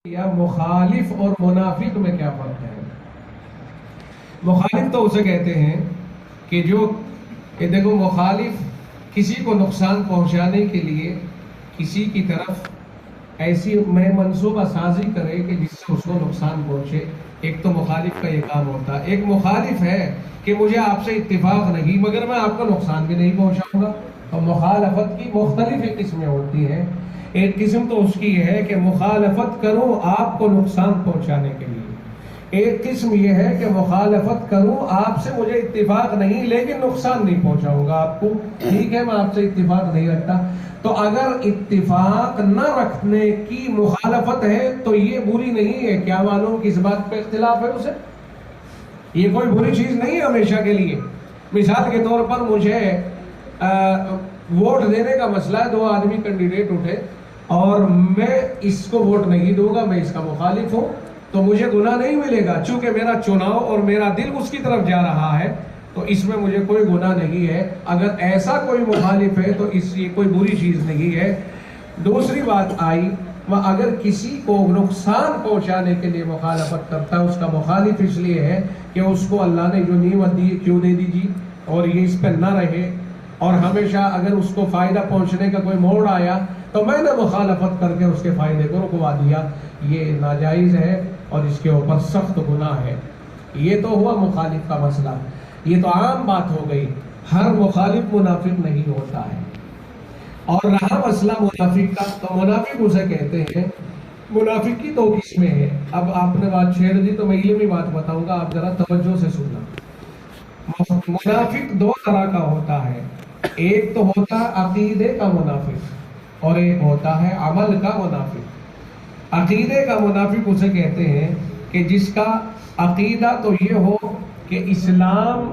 یا مخالف اور منافق میں کیا فرق ہے؟ مخالف تو اسے کہتے ہیں کہ جو دیکھو مخالف کسی کو نقصان پہنچانے کے لیے کسی کی طرف ایسی منصوبہ سازی کرے کہ جس سے اس کو نقصان پہنچے. ایک تو مخالف کا یہ کام ہوتا ہے. ایک مخالف ہے کہ مجھے آپ سے اتفاق نہیں مگر میں آپ کو نقصان بھی نہیں پہنچاؤں گا. اور مخالفت کی مختلف قسمیں ہوتی ہیں. ایک قسم تو اس کی یہ ہے کہ مخالفت کروں آپ کو نقصان پہنچانے کے لیے. ایک قسم یہ ہے کہ مخالفت کروں آپ سے مجھے اتفاق نہیں لیکن نقصان نہیں پہنچاؤں گا آپ کو. ٹھیک ہے میں آپ سے اتفاق نہیں رکھتا. تو اگر اتفاق نہ رکھنے کی مخالفت ہے تو یہ بری نہیں ہے. کیا معلوم کس بات پہ اختلاف ہے اسے. یہ کوئی بری چیز نہیں ہے ہمیشہ کے لیے. مثال کے طور پر مجھے ووٹ دینے کا مسئلہ ہے. دو آدمی کینڈیڈیٹ اٹھے اور میں اس کو ووٹ نہیں دوں گا, میں اس کا مخالف ہوں, تو مجھے گناہ نہیں ملے گا چونکہ میرا چناؤ اور میرا دل اس کی طرف جا رہا ہے. تو اس میں مجھے کوئی گناہ نہیں ہے. اگر ایسا کوئی مخالف ہے تو اس یہ کوئی بری چیز نہیں ہے. دوسری بات آئی اگر کسی کو نقصان پہنچانے کے لیے مخالفت کرتا ہے اس کا مخالف اس لیے ہے کہ اس کو اللہ نے جو نعمت دی کیوں دے دیجی اور یہ اس پہ نہ رہے, اور ہمیشہ اگر اس کو فائدہ پہنچنے کا کوئی موڑ آیا تو میں نے مخالفت کر کے اس کے فائدے کو رکوا دیا. یہ ناجائز ہے اور اس کے اوپر سخت گناہ ہے. یہ تو ہوا مخالف کا مسئلہ. یہ تو عام بات ہو گئی. ہر مخالف منافق نہیں ہوتا ہے. اور رہا مسئلہ منافق کا, تو منافق اسے کہتے ہیں. منافق کی دو قسمیں ہیں. اب آپ نے بات چھیڑ دی تو میں علمی بات بتاؤں گا, آپ ذرا توجہ سے سننا. منافق دو طرح کا ہوتا ہے. ایک تو ہوتا ہے عقیدے کا منافق اور ایک ہوتا ہے عمل کا منافق. عقیدے کا منافق اسے کہتے ہیں کہ جس کا عقیدہ تو یہ ہو کہ اسلام